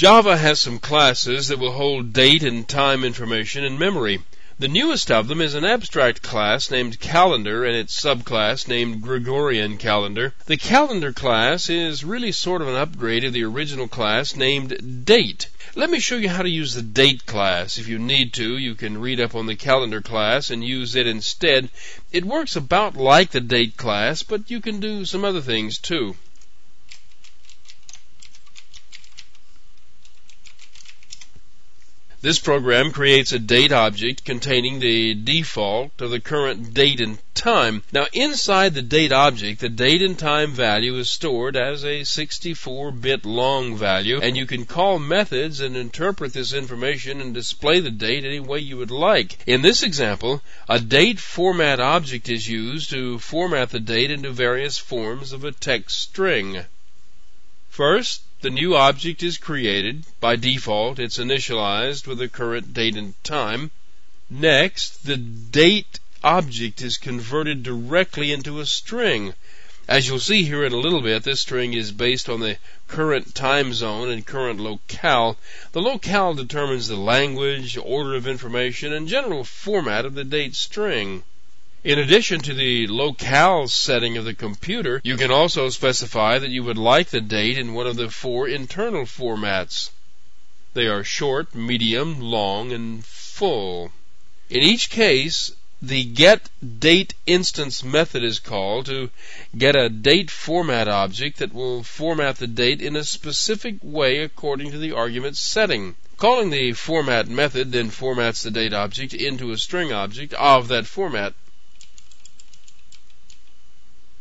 Java has some classes that will hold date and time information in memory. The newest of them is an abstract class named Calendar and its subclass named Gregorian Calendar. The Calendar class is really sort of an upgrade of the original class named Date. Let me show you how to use the Date class. If you need to, you can read up on the Calendar class and use it instead. It works about like the Date class, but you can do some other things too. This program creates a date object containing the default of the current date and time. Now, inside the date object, the date and time value is stored as a 64-bit long value, and you can call methods and interpret this information and display the date any way you would like. In this example, a date format object is used to format the date into various forms of a text string. First, the new object is created. By default, it's initialized with the current date and time. Next, the date object is converted directly into a string. As you'll see here in a little bit, this string is based on the current time zone and current locale. The locale determines the language, order of information, and general format of the date string. In addition to the locale setting of the computer, you can also specify that you would like the date in one of the 4 internal formats. They are short, medium, long, and full. In each case, the getDateInstance method is called to get a date format object that will format the date in a specific way according to the argument setting. Calling the format method then formats the date object into a string object of that format.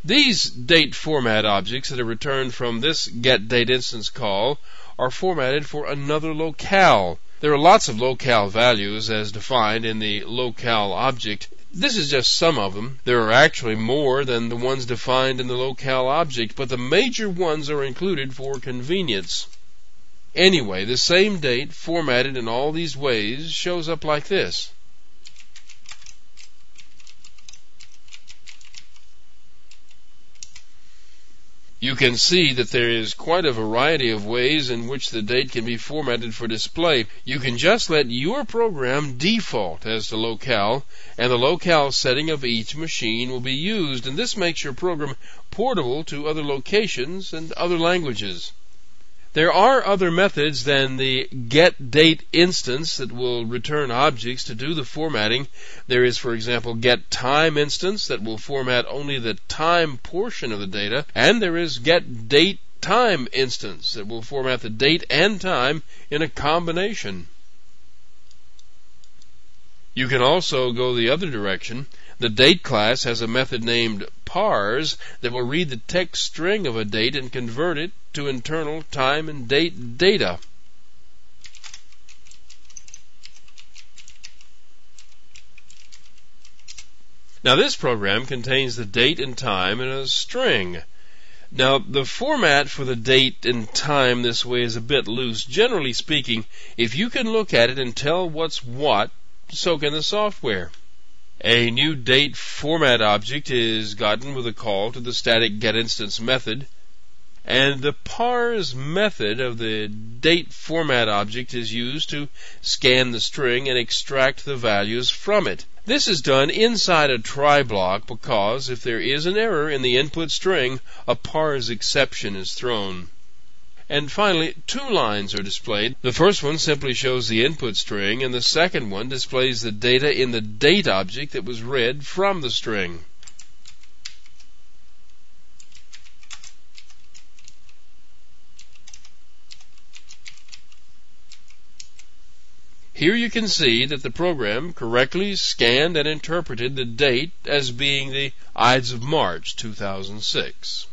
These date format objects that are returned from this getDateInstance call are formatted for another locale. There are lots of locale values as defined in the locale object. This is just some of them. There are actually more than the ones defined in the locale object, but the major ones are included for convenience. Anyway, the same date formatted in all these ways shows up like this. You can see that there is quite a variety of ways in which the date can be formatted for display. You can just let your program default as the locale, and the locale setting of each machine will be used, and this makes your program portable to other locations and other languages. There are other methods than the getDateInstance that will return objects to do the formatting. There is, for example, getTimeInstance that will format only the time portion of the data, and there is getDateTimeInstance that will format the date and time in a combination. You can also go the other direction. The date class has a method named Parse that will read the text string of a date and convert it to internal time and date data. Now this program contains the date and time in a string. Now the format for the date and time this way is a bit loose. Generally speaking, if you can look at it and tell what's what, so can the software. A new date format object is gotten with a call to the static getInstance method, and the parse method of the date format object is used to scan the string and extract the values from it. This is done inside a try block because if there is an error in the input string, a parse exception is thrown. And finally, 2 lines are displayed. The first one simply shows the input string, and the second one displays the data in the date object that was read from the string. Here you can see that the program correctly scanned and interpreted the date as being the Ides of March 2006.